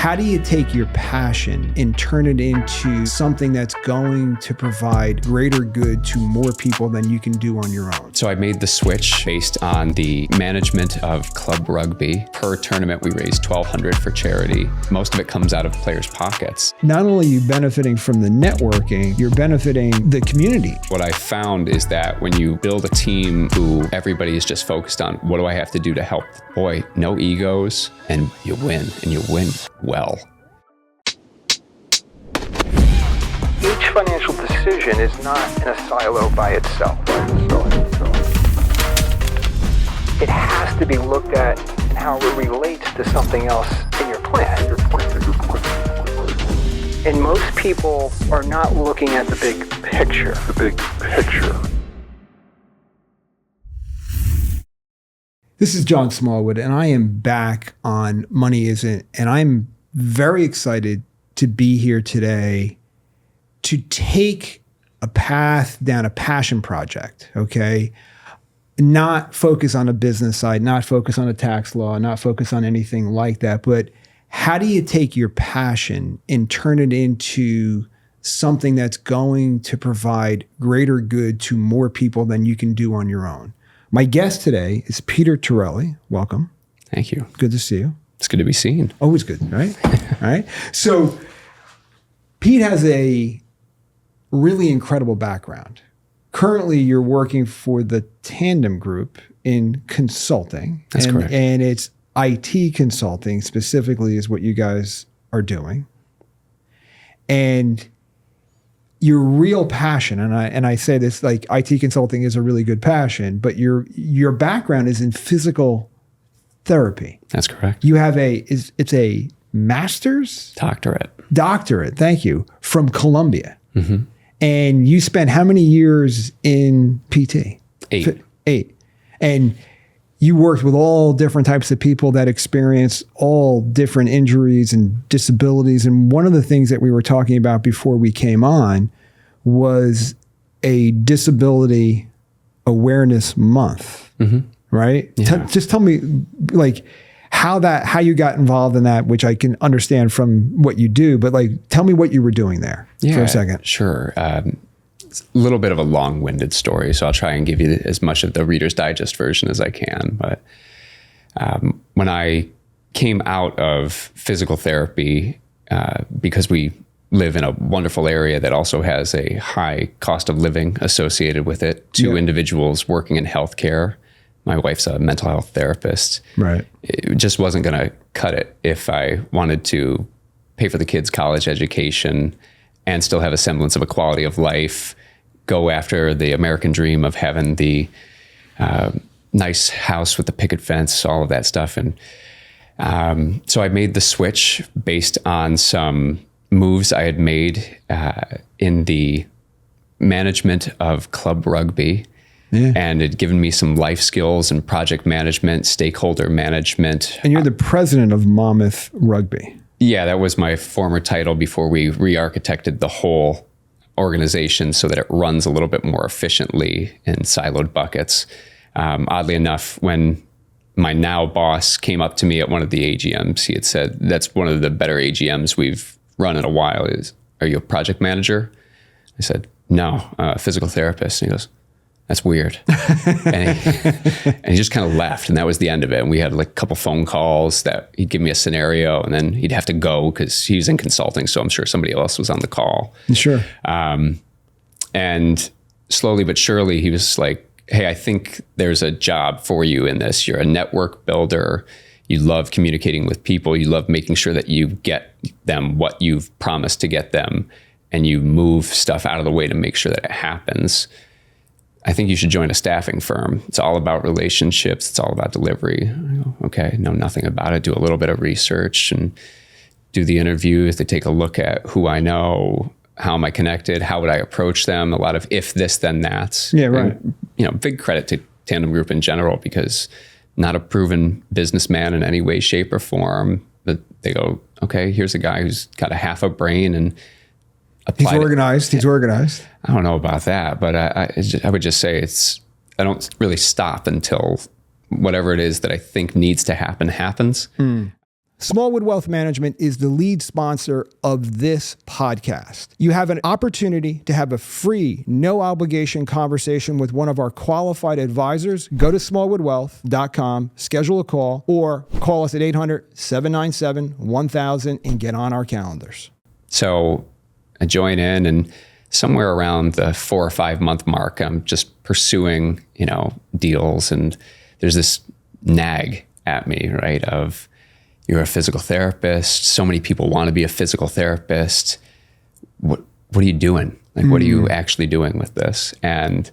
How do you take your passion and turn it into something that's going to provide greater good to more people than you can do on your own? So I made the switch based on the management of club rugby. Per tournament, we raise $1,200 for charity. Most of it comes out of players' pockets. Not only are you benefiting from the networking, you're benefiting the community. What I found is that when you build a team who everybody is just focused on, what do I have to do to help? Boy, no egos, and you win well. Each financial decision is not in a silo by itself. It has to be looked at and how it relates to something else in your plan. And most people are not looking at the big picture. This is John Smallwood, and I am back on Money Isn't, and I'm very excited to be here today to take a path down a passion project, okay? Not focus on a business side, not focus on a tax law, not focus on anything like that, but how do you take your passion and turn it into something that's going to provide greater good to more people than you can do on your own? My guest today is Peter Terilli. Welcome. Thank you. Good to see you. It's good to be seen. Always good, right? All right. So Pete has a really incredible background. Currently, you're working for the Tandem Group in consulting. That's correct. And it's IT consulting specifically is what you guys are doing. And your real passion, and I say this, like, IT consulting is a really good passion, but your background is in physical therapy. That's correct. You have it's a master's? Doctorate, thank you, from Columbia. Mm-hmm. And you spent how many years in PT? 8. And you worked with all different types of people that experience all different injuries and disabilities. And one of the things that we were talking about before we came on was a disability awareness month, right? Yeah. Just tell me, like, how you got involved in that, which I can understand from what you do, but like, tell me what you were doing there for a second. Sure. It's a little bit of a long-winded story, so I'll try and give you as much of the Reader's Digest version as I can. But when I came out of physical therapy, because we live in a wonderful area that also has a high cost of living associated with it, two individuals working in healthcare. My wife's a mental health therapist. Right. It just wasn't going to cut it if I wanted to pay for the kids' college education and still have a semblance of a quality of life, go after the American dream of having the nice house with the picket fence, all of that stuff. And so I made the switch based on some moves I had made in the management of club rugby. Yeah. And it had given me some life skills and project management, stakeholder management. And you're the president of Monmouth Rugby. Yeah, that was my former title before we re-architected the whole organization so that it runs a little bit more efficiently in siloed buckets. Oddly enough, when my now boss came up to me at one of the AGMs, he had said, "That's one of the better AGMs we've run in a while. Are you a project manager?" I said, "No, a physical therapist." And he goes, "That's weird." and he just kind of left, and that was the end of it. And we had like a couple phone calls that he'd give me a scenario, and then he'd have to go because he was in consulting, so I'm sure somebody else was on the call. Sure. And slowly but surely, he was like, "Hey, I think there's a job for you in this. You're a network builder. You love communicating with people. You love making sure that you get them what you've promised to get them, and you move stuff out of the way to make sure that it happens. I think you should join a staffing firm. It's all about relationships. It's all about delivery." I go, "Okay, know nothing about it. Do a little bit of research and do the interviews. They take a look at who I know, how am I connected, how would I approach them, a lot of if this, then that." Yeah, right. And, big credit to Tandem Group in general, because not a proven businessman in any way, shape, or form, but they go, "Okay, here's a guy who's got a half a brain and He's organized. He's organized. I don't know about that, but I would just say I don't really stop until whatever it is that I think needs to happen happens. Smallwood Wealth Management is the lead sponsor of this podcast. You have an opportunity to have a free, no obligation conversation with one of our qualified advisors. Go to smallwoodwealth.com, schedule a call, or call us at 800-797-1000 and get on our calendars. So I join in, and somewhere around the 4 or 5 month mark, I'm just pursuing, deals, and there's this nag at me, right? Of, you're a physical therapist. So many people want to be a physical therapist. What are you doing? Like, what are you actually doing with this? And,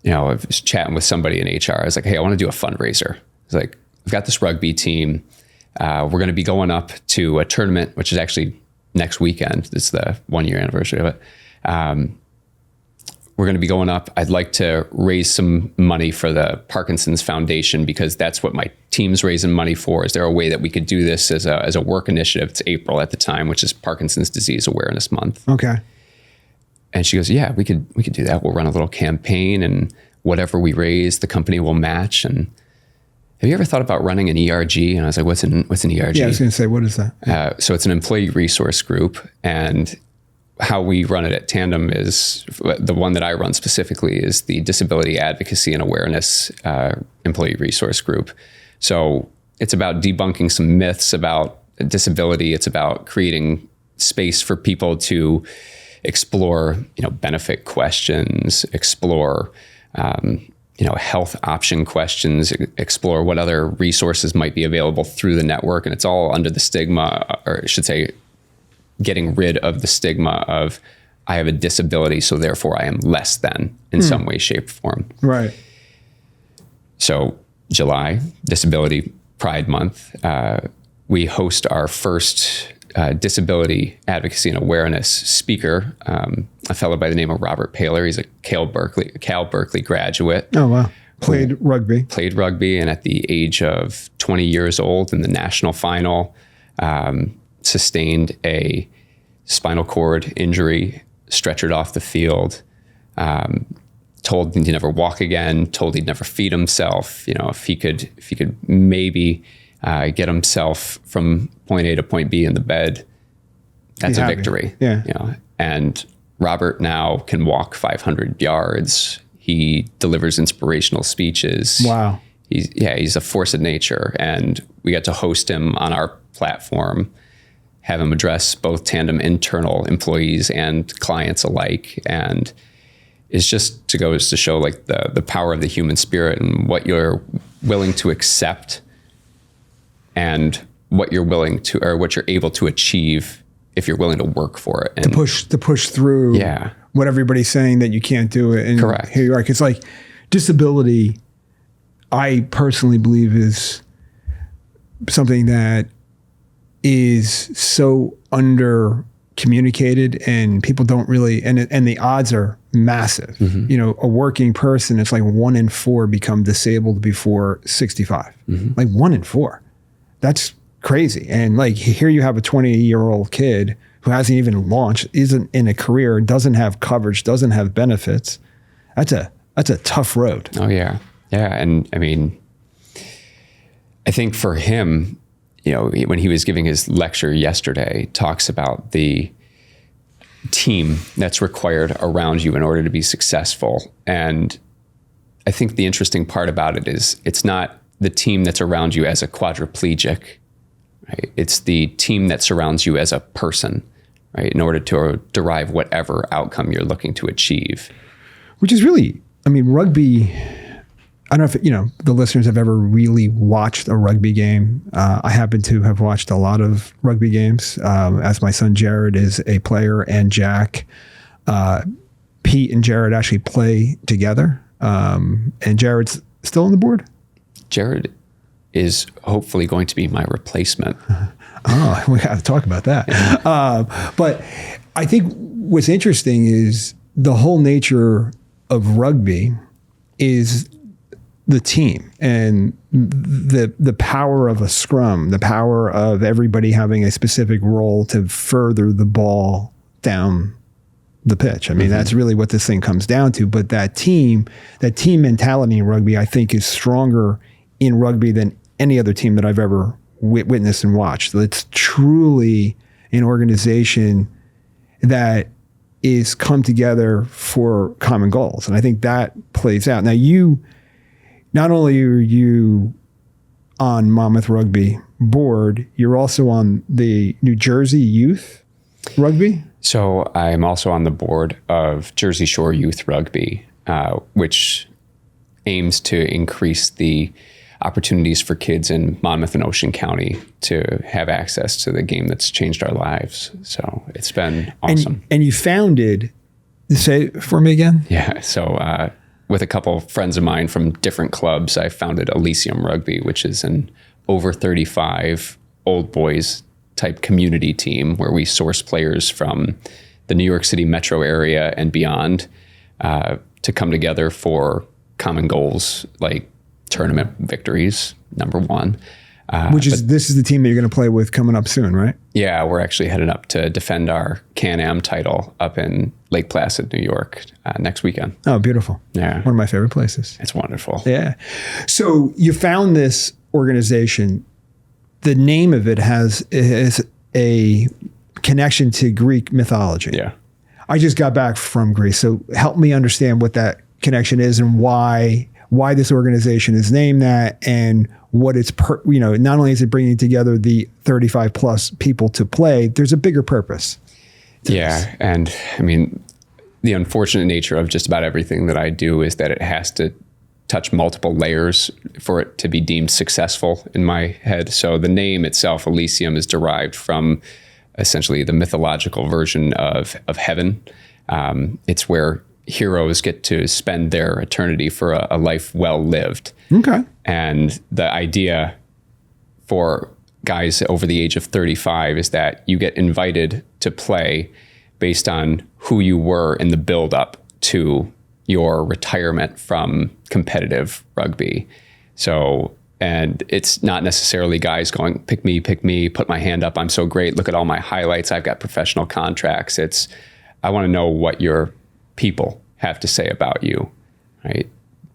I was chatting with somebody in HR. I was like, hey, I want to do a fundraiser. It's like, I've got this rugby team. We're going to be going up to a tournament, which is actually next weekend. It's the 1 year anniversary of it. We're going to be going up. I'd like to raise some money for the Parkinson's Foundation, because that's what my team's raising money for. Is there a way that we could do this as a work initiative? It's April at the time, which is Parkinson's Disease Awareness Month. Okay. And she goes, yeah, we could do that. We'll run a little campaign, and whatever we raise, the company will match. And have you ever thought about running an ERG? And I was like, what's an ERG? Yeah, I was going to say, what is that? So it's an employee resource group, and how we run it at Tandem is, the one that I run specifically is the Disability Advocacy and Awareness Employee Resource Group. So it's about debunking some myths about disability. It's about creating space for people to explore, benefit questions, explore, health option questions, explore what other resources might be available through the network. And it's all under the stigma, or I should say, getting rid of the stigma of, I have a disability, so therefore I am less than in some way, shape, or form. Right. So July, Disability Pride Month, we host our first disability advocacy and awareness speaker, a fellow by the name of Robert Paler. He's a Cal Berkeley graduate. Oh, wow. Played rugby, and at the age of 20 years old in the national final, sustained a spinal cord injury, stretchered off the field, told he'd never walk again, told he'd never feed himself. If he could maybe get himself from point A to point B in the bed, that's a victory. Yeah. And Robert now can walk 500 yards. He delivers inspirational speeches. Wow. He's a force of nature, and we got to host him on our platform, have him address both Tandem internal employees and clients alike. And it's just goes to show like the power of the human spirit and what you're willing to accept and what you're willing to, or what you're able to achieve if you're willing to work for it. And to push through what everybody's saying that you can't do it. And correct. Here you are. It's like disability, I personally believe, is something that is so under communicated, and people don't really, and the odds are massive. A working person, it's like 1 in 4 become disabled before 65. Like 1 in 4. That's crazy. And like, here you have a 20-year-old kid who hasn't even launched, isn't in a career, doesn't have coverage, doesn't have benefits. That's a tough road. Oh yeah. Yeah. And I mean, I think for him, when he was giving his lecture yesterday, talks about the team that's required around you in order to be successful. And I think the interesting part about it is it's not the team that's around you as a quadriplegic, right? It's the team that surrounds you as a person, right? In order to derive whatever outcome you're looking to achieve. Which is really, rugby, I don't know if the listeners have ever really watched a rugby game. I happen to have watched a lot of rugby games, as my son Jared is a player, and Jack, Pete and Jared actually play together. And Jared's still on the board? Jared is hopefully going to be my replacement. Oh, we have to talk about that. But I think what's interesting is the whole nature of rugby is the team and the power of a scrum, the power of everybody having a specific role to further the ball down the pitch. That's really what this thing comes down to. But that team mentality in rugby, I think, is stronger in rugby than any other team that I've ever witnessed and watched. It's truly an organization that is come together for common goals. And I think that plays out. Now, not only are you on Monmouth Rugby board, you're also on the New Jersey Youth Rugby? So I'm also on the board of Jersey Shore Youth Rugby, which aims to increase the opportunities for kids in Monmouth and Ocean County to have access to the game that's changed our lives. So it's been awesome. And you founded, say it for me again? Yeah. So with a couple of friends of mine from different clubs, I founded Elysium Rugby, which is an over 35 old boys type community team where we source players from the New York City metro area and beyond to come together for common goals like tournament victories, number one. This is the team that you're going to play with coming up soon, right? Yeah, we're actually heading up to defend our Can-Am title up in Lake Placid, New York next weekend. Oh, beautiful. Yeah. One of my favorite places. It's wonderful. Yeah. So you found this organization. The name of it has a connection to Greek mythology. Yeah. I just got back from Greece. So help me understand what that connection is and why this organization is named that, and what it's, not only is it bringing together the 35 plus people to play, there's a bigger purpose. Yeah. And I mean, the unfortunate nature of just about everything that I do is that it has to touch multiple layers for it to be deemed successful in my head. So the name itself, Elysium, is derived from essentially the mythological version of heaven. It's where heroes get to spend their eternity for a life well lived. Okay. And the idea for guys over the age of 35 is that you get invited to play based on who you were in the build up to your retirement from competitive rugby. So, and it's not necessarily guys going, pick me, put my hand up, I'm so great, look at all my highlights, I've got professional contracts. It's, I want to know what your people have to say about you, right?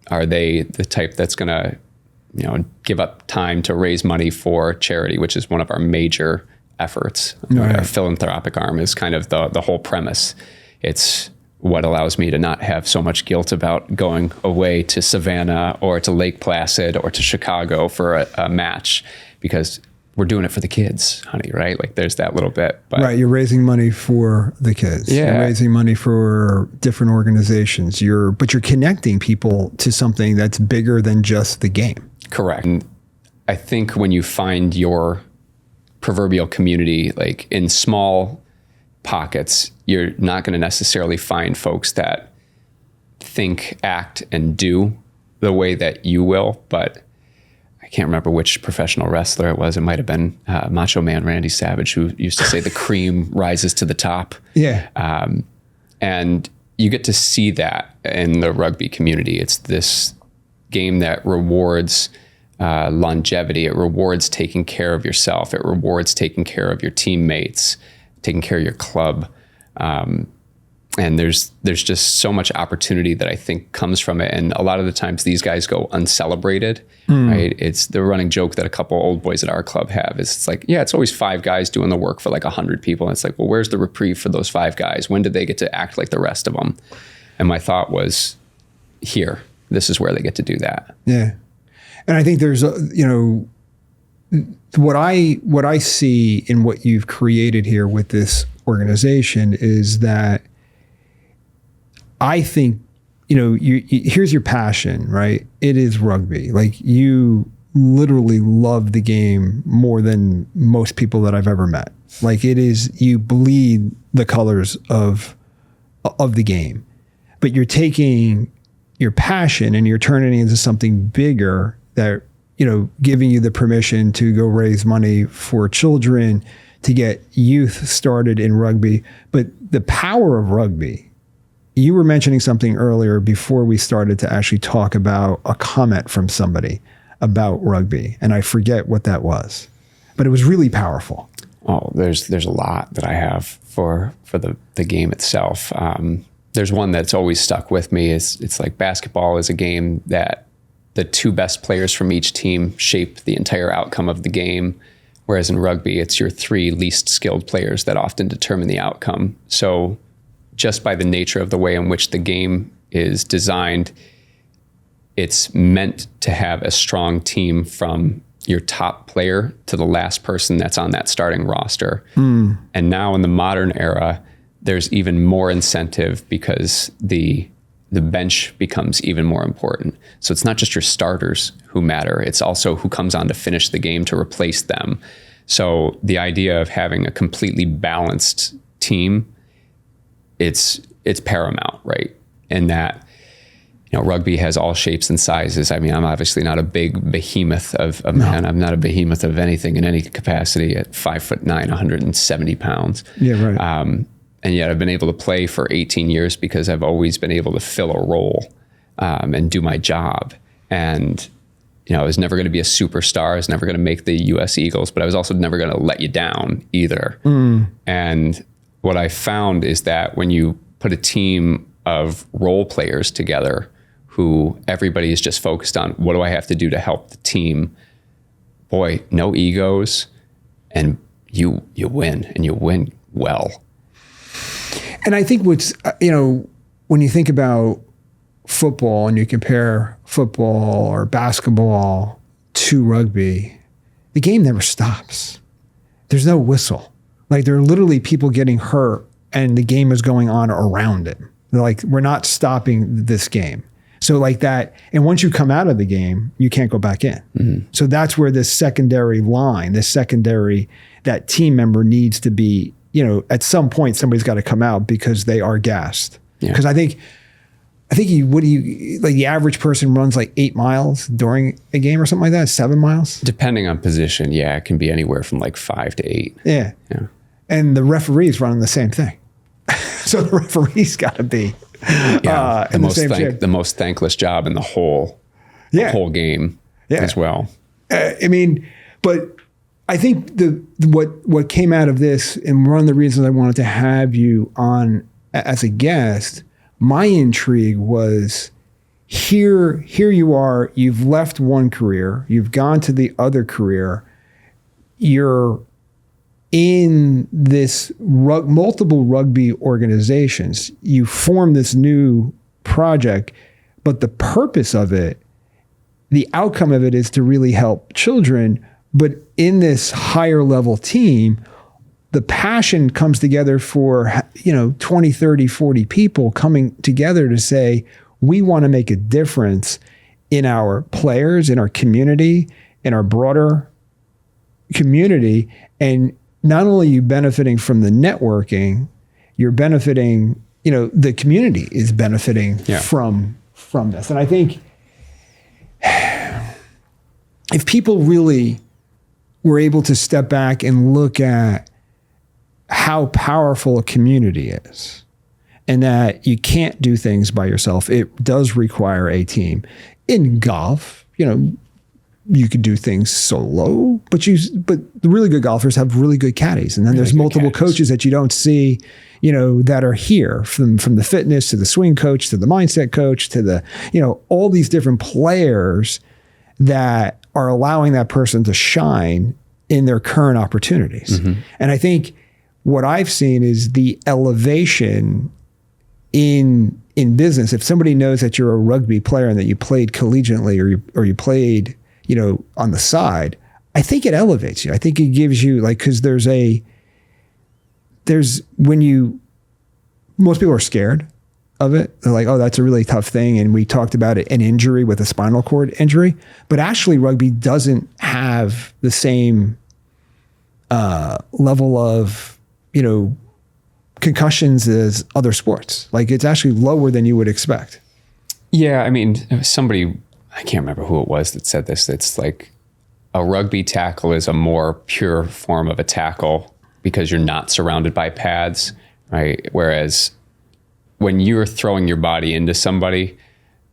Are they the type that's going to, give up time to raise money for charity, which is one of our major efforts. Right. Our philanthropic arm is kind of the whole premise. It's what allows me to not have so much guilt about going away to Savannah or to Lake Placid or to Chicago for a match, because we're doing it for the kids, honey, right? Like there's that little bit. But right, you're raising money for the kids. Yeah. You're raising money for different organizations. But you're connecting people to something that's bigger than just the game. Correct. And I think when you find your proverbial community, like in small pockets, you're not going to necessarily find folks that think, act, and do the way that you will. But I can't remember which professional wrestler it was. It might have been Macho Man Randy Savage, who used to say the cream rises to the top. Yeah. And you get to see that in the rugby community. It's this game that rewards longevity. It rewards taking care of yourself. It rewards taking care of your teammates, taking care of your club. And there's just so much opportunity that I think comes from it. And a lot of the times these guys go uncelebrated, right? It's the running joke that a couple old boys at our club have is it's like, yeah, it's always 5 guys doing the work for like 100 people. And it's like, well, where's the reprieve for those 5 guys? When did they get to act like the rest of them? And my thought was, here, this is where they get to do that. Yeah. And I think there's, what I see in what you've created here with this organization is that I think, here's your passion, right? It is rugby. Like you literally love the game more than most people that I've ever met. Like it is, you bleed the colors of the game, but you're taking your passion and you're turning it into something bigger that, giving you the permission to go raise money for children, to get youth started in rugby. But the power of rugby, you were mentioning something earlier before we started to actually talk about a comment from somebody about rugby. And I forget what that was, but it was really powerful. Oh, there's a lot that I have for the game itself. There's one that's always stuck with me. It's like basketball is a game that the 2 best players from each team shape the entire outcome of the game. Whereas in rugby, it's your 3 least skilled players that often determine the outcome. So just by the nature of the way in which the game is designed, it's meant to have a strong team from your top player to the last person that's on that starting roster. And now in the modern era, there's even more incentive because the bench becomes even more important. So it's not just your starters who matter, it's also who comes on to finish the game to replace them. So the idea of having a completely balanced team, it's paramount, right? And that, rugby has all shapes and sizes. I mean, I'm obviously not a big behemoth of a man. I'm not a behemoth of anything in any capacity at 5'9", 170 pounds. Yeah, right. And yet I've been able to play for 18 years because I've always been able to fill a role and do my job. And, I was never going to be a superstar. I was never going to make the U.S. Eagles, but I was also never going to let you down either. And what I found is that when you put a team of role players together who everybody is just focused on, what do I have to do to help the team? Boy, no egos, and you win, and you win well. And I think what's, when you think about football and you compare football or basketball to rugby, the game never stops. There's no whistle. Like, there are literally people getting hurt and the game is going on around it. They're like, we're not stopping this game. So like that, and once you come out of the game, you can't go back in. So that's where this secondary line, that team member needs to be, at some point somebody's got to come out because they are gassed. Because I think the average person runs like 8 miles during a game or something like that, 7 miles? Depending on position, it can be anywhere from like 5 to 8. Yeah. And the referee's running the same thing. So the referee's got to be the most thankless job in the whole game as well. But I think what came out of this, and one of the reasons I wanted to have you on as a guest, my intrigue was here you are, you've left one career, you've gone to the other career, you're in this multiple rugby organizations, you form this new project, but the purpose of it, the outcome of it is to really help children. But in this higher level team, the passion comes together for, 20, 30, 40 people coming together to say, we want to make a difference in our players, in our community, in our broader community. And not only are you benefiting from the networking, you're benefiting, the community is benefiting from this. And I think if people really were able to step back and look at how powerful a community is, and that you can't do things by yourself, it does require a team. In golf, you could do things solo, but the really good golfers have really good caddies. And then there's multiple coaches that you don't see, that are here, from the fitness to the swing coach, to the mindset coach, to the, all these different players that are allowing that person to shine in their current opportunities. And I think what I've seen is the elevation in business. If somebody knows that you're a rugby player and that you played collegiately or you played, on the side, I think it elevates you. I think it gives you because most people are scared of it. They're like, oh, that's a really tough thing. And we talked about it, an injury with a spinal cord injury, but actually rugby doesn't have the same level of, concussions as other sports. Like, it's actually lower than you would expect. Yeah. I mean, somebody, I can't remember who it was that said this. It's like a rugby tackle is a more pure form of a tackle because you're not surrounded by pads, right? Whereas when you're throwing your body into somebody,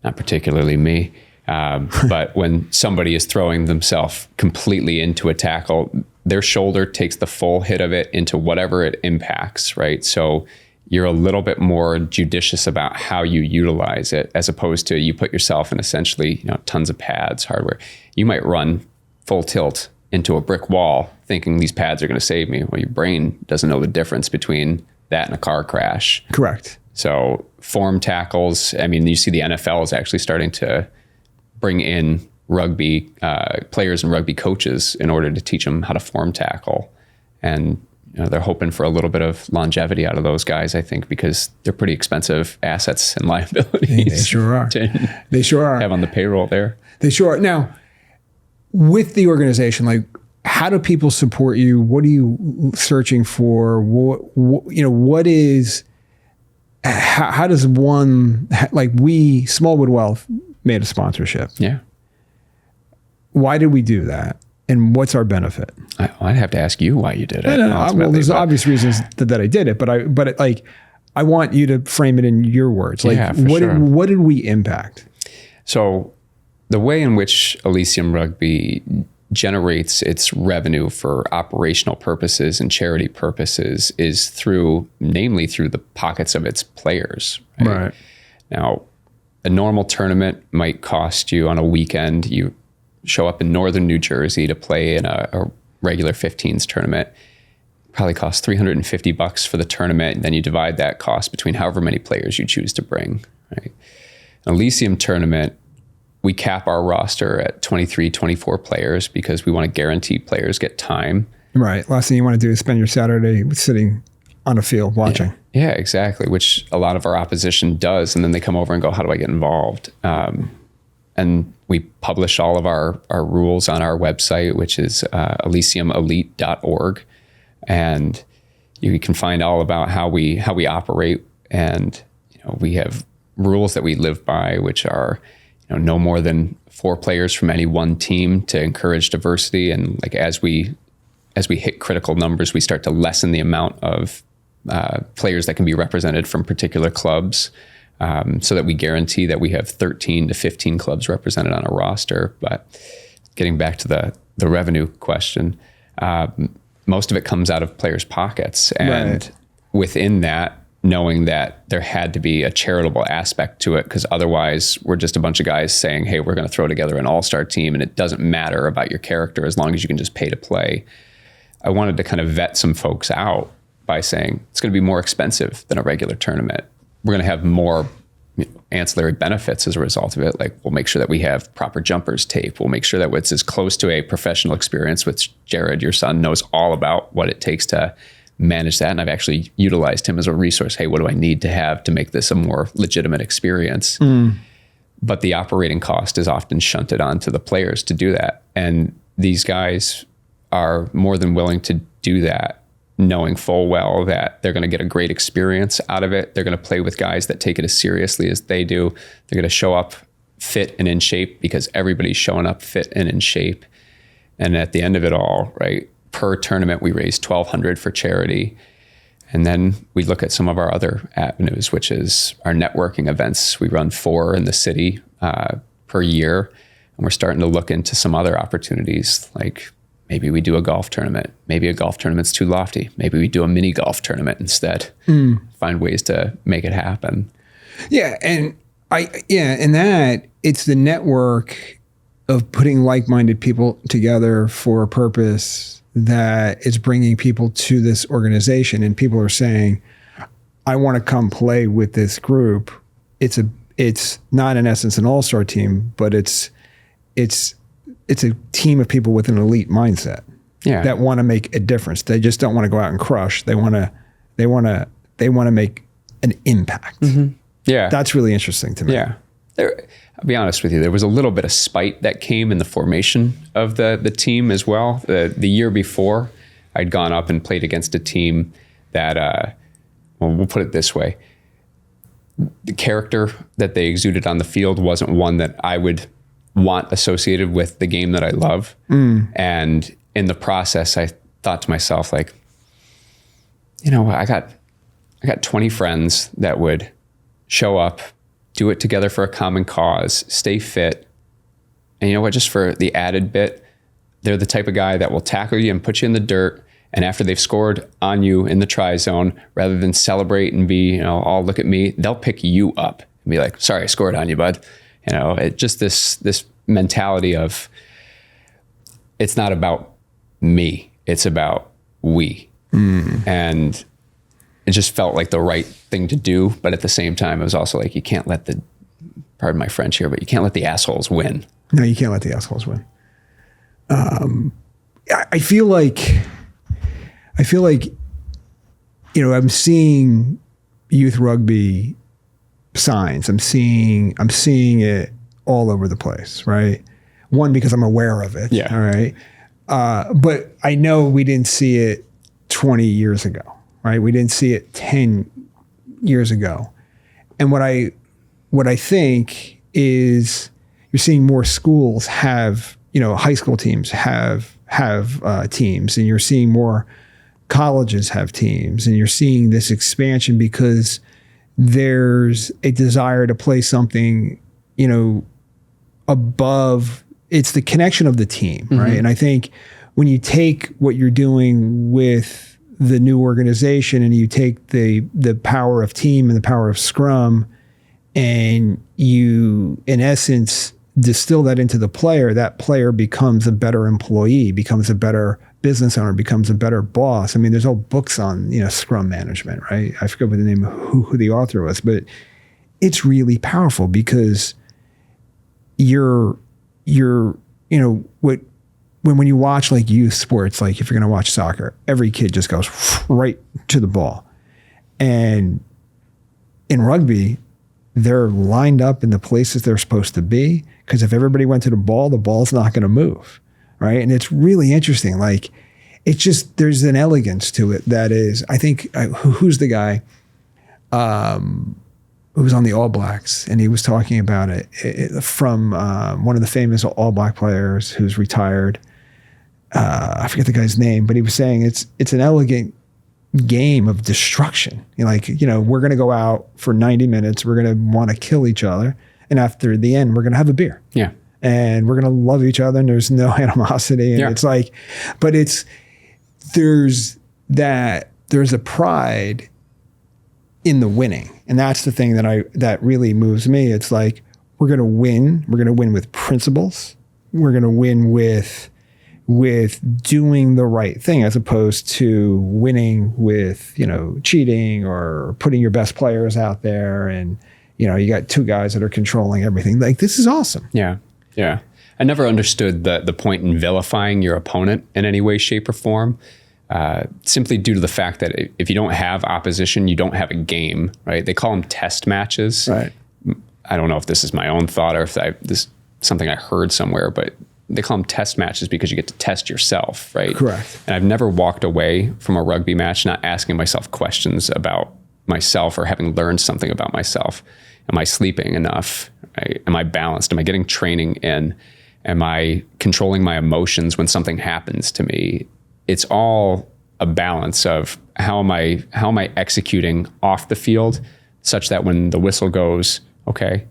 not particularly me, but when somebody is throwing themselves completely into a tackle, their shoulder takes the full hit of it into whatever it impacts, right? So you're a little bit more judicious about how you utilize it, as opposed to you put yourself in essentially, tons of pads, hardware. You might run full tilt into a brick wall, thinking these pads are going to save me. Well, your brain doesn't know the difference between that and a car crash. Correct. So form tackles, I mean, you see the NFL is actually starting to bring in rugby players and rugby coaches in order to teach them how to form tackle. And they're hoping for a little bit of longevity out of those guys, I think, because they're pretty expensive assets and liabilities. They sure are. They sure are. Have on the payroll there. They sure are. Now, with the organization, like, how do people support you? What are you searching for? What is, how does one, like we, Smallwood Wealth, made a sponsorship. Yeah. Why did we do that? And what's our benefit? I'd have to ask you why you did it. Well, there's obvious reasons that I did it, but I want you to frame it in your words. Like, what did we impact? So the way in which Elysium Rugby generates its revenue for operational purposes and charity purposes is namely through the pockets of its players. Right. Now, a normal tournament might cost you on a weekend. You show up in northern New Jersey to play in a regular 15s tournament. Probably costs $350 for the tournament. And then you divide that cost between however many players you choose to bring. Right. An Elysium tournament, we cap our roster at 23, 24 players because we want to guarantee players get time. Right. Last thing you want to do is spend your Saturday sitting on a field watching. Yeah, exactly, which a lot of our opposition does. And then they come over and go, how do I get involved? And we publish all of our rules on our website, which is elysiumelite.org. And you can find all about how we operate. And we have rules that we live by, which are no more than 4 players from any one team to encourage diversity. And like as we hit critical numbers, we start to lessen the amount of players that can be represented from particular clubs, so that we guarantee that we have 13 to 15 clubs represented on a roster. But getting back to the revenue question, most of it comes out of players' pockets. And within that, knowing that there had to be a charitable aspect to it, because otherwise we're just a bunch of guys saying, hey, we're going to throw together an all-star team and it doesn't matter about your character as long as you can just pay to play. I wanted to kind of vet some folks out by saying it's going to be more expensive than a regular tournament. We're going to have more ancillary benefits as a result of it. Like, we'll make sure that we have proper jumpers tape. We'll make sure that it's as close to a professional experience, which Jared, your son, knows all about what it takes to manage that. And I've actually utilized him as a resource. Hey, what do I need to have to make this a more legitimate experience? But the operating cost is often shunted onto the players to do that. And these guys are more than willing to do that, knowing full well that they're going to get a great experience out of it. They're going to play with guys that take it as seriously as they do. They're going to show up fit and in shape because everybody's showing up fit and in shape. And at the end of it all, right, per tournament, we raise $1,200 for charity. And then we look at some of our other avenues, which is our networking events. We run 4 in the city per year. And we're starting to look into some other opportunities, like maybe we do a golf tournament. Maybe a golf tournament's too lofty. Maybe we do a mini golf tournament instead. Find ways to make it happen. Yeah. And that it's the network of putting like-minded people together for a purpose that is bringing people to this organization. And people are saying, I want to come play with this group. It's not in essence an all-star team, but it's a team of people with an elite mindset that want to make a difference. They just don't want to go out and crush. They want to make an impact. Yeah. That's really interesting to me. Yeah. I'll be honest with you, there was a little bit of spite that came in the formation of the team as well. The year before, I'd gone up and played against a team that, we'll put it this way. The character that they exuded on the field wasn't one that I would want associated with the game that I love. And in the process, I thought to myself, like, I got 20 friends that would show up, do it together for a common cause, stay fit. And you know what, just for the added bit, they're the type of guy that will tackle you and put you in the dirt. And after they've scored on you in the try zone, rather than celebrate and be, all look at me, they'll pick you up and be like, sorry, I scored on you, bud. It just this mentality of, it's not about me. It's about we. And it just felt like the right thing to do. But at the same time, it was also like, you can't let pardon my French here, but you can't let the assholes win. No, you can't let the assholes win. I feel like, I'm seeing youth rugby signs. I'm seeing it all over the place, right? One, because I'm aware of it. Yeah. All right. But I know we didn't see it 20 years ago, right? We didn't see it 10 years ago. And what I think is you're seeing more schools have, high school teams have teams, and you're seeing more colleges have teams, and you're seeing this expansion because there's a desire to play something, above. It's the connection of the team, right? And I think when you take what you're doing with the new organization and you take the power of team and the power of Scrum, and you, in essence, distill that into the player, that player becomes a better employee, becomes a better business owner, becomes a better boss. I mean, there's whole books on, Scrum management, right? I forget what the name of who the author was, but it's really powerful because when you watch like youth sports, like if you're going to watch soccer, every kid just goes right to the ball. And in rugby, they're lined up in the places they're supposed to be, because if everybody went to the ball's not going to move, right? And it's really interesting. Like, it's just, there's an elegance to it that is, I think, who's the guy who was on the All Blacks, and he was talking about it from one of the famous All Black players who's retired. I forget the guy's name, but he was saying it's an elegant game of destruction. We're going to go out for 90 minutes. We're going to want to kill each other. And after the end, we're going to have a beer. Yeah. And we're going to love each other. And there's no animosity. And it's like, but there's a pride in the winning. And that's the thing that really moves me. It's like, we're going to win. We're going to win with principles. We're going to win with doing the right thing, as opposed to winning with, cheating or putting your best players out there. And, you got two guys that are controlling everything. Like, this is awesome. Yeah. Yeah. I never understood the point in vilifying your opponent in any way, shape, or form. Simply due to the fact that if you don't have opposition, you don't have a game, right? They call them test matches. Right. I don't know if this is my own thought or if this is something I heard somewhere, but they call them test matches because you get to test yourself, right? Correct. And I've never walked away from a rugby match not asking myself questions about myself or having learned something about myself. Am I sleeping enough? Am I balanced? Am I getting training in? Am I controlling my emotions when something happens to me? It's all a balance of how am I executing off the field, such that when the whistle goes, okay,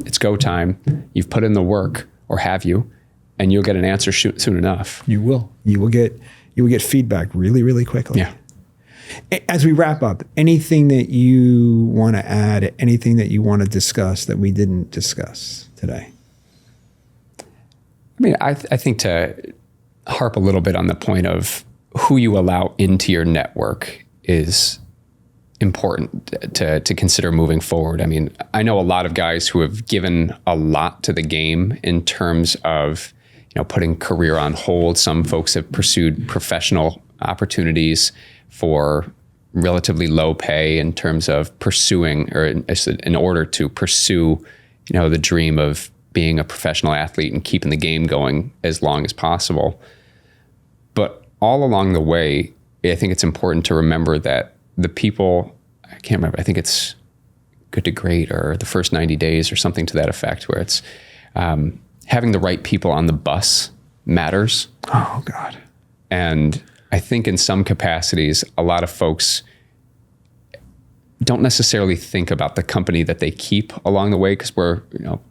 it's go time, you've put in the work, or have you, and you'll get an answer soon enough. You will get feedback really, really quickly. Yeah. As we wrap up, anything that you want to add, anything that you want to discuss that we didn't discuss today? I mean, I think to harp a little bit on the point of who you allow into your network is important to consider moving forward. I mean, I know a lot of guys who have given a lot to the game in terms of, putting career on hold. Some folks have pursued professional opportunities for relatively low pay in terms of pursuing, or in order to pursue, the dream of being a professional athlete and keeping the game going as long as possible. But all along the way, I think it's important to remember that the people, I can't remember, I think it's Good to Great or The First 90 Days or something to that effect, where it's having the right people on the bus matters. Oh, God. And I think in some capacities, a lot of folks don't necessarily think about the company that they keep along the way, because we're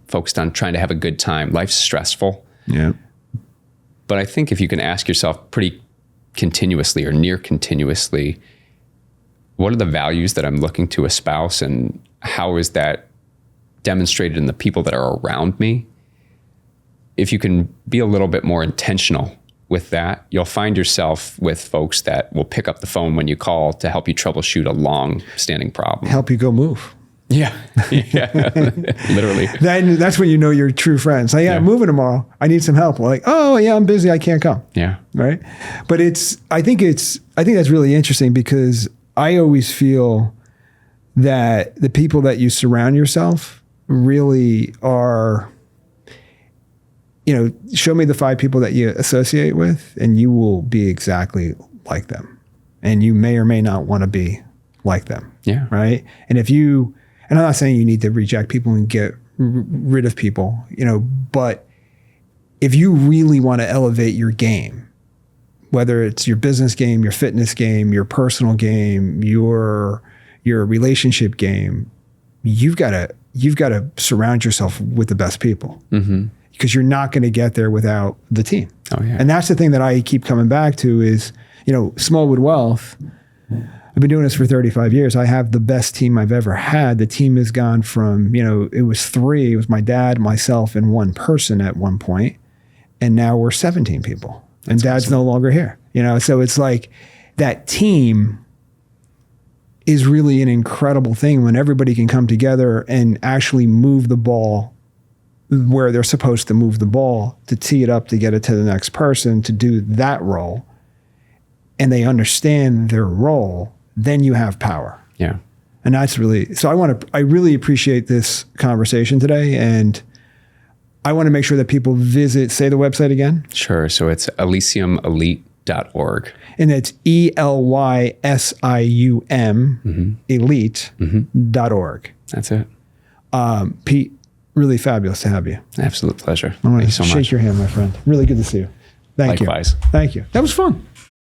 focused on trying to have a good time. Life's stressful. Yeah. But I think if you can ask yourself pretty continuously or near continuously, what are the values that I'm looking to espouse, and how is that demonstrated in the people that are around me? If you can be a little bit more intentional with that, you'll find yourself with folks that will pick up the phone when you call to help you troubleshoot a long-standing problem. Help you go move. Yeah, literally. That's when you know you're true friends. Like, I'm moving tomorrow. I need some help. Like, oh yeah, I'm busy. I can't come. Yeah. Right. But I think that's really interesting, because I always feel that the people that you surround yourself really are, show me the 5 people that you associate with, and you will be exactly like them. And you may or may not want to be like them. Yeah. Right. And and I'm not saying you need to reject people and get rid of people, but if you really want to elevate your game, whether it's your business game, your fitness game, your personal game, your relationship game, you've got to surround yourself with the best people, because you're not going to get there without the team. Oh yeah. And that's the thing that I keep coming back to is, Smallwood Wealth. I've been doing this for 35 years. I have the best team I've ever had. The team has gone from, it was 3. It was my dad, myself, and 1 person at one point. And now we're 17 people. And Dad's awesome. No longer here. So it's like that team is really an incredible thing when everybody can come together and actually move the ball where they're supposed to move the ball, to tee it up, to get it to the next person, to do that role. And they understand their role. Then you have power. Yeah. And that's really, so I really appreciate this conversation today. And I want to make sure that people say the website again. Sure. So it's elysiumelite.org. And it's ELYSIUM elite.org. That's it. Pete, really fabulous to have you. Absolute pleasure. I want Thank to you so much. shake your hand, my friend. Really good to see you. Thank you. Likewise. Thank you. That was fun.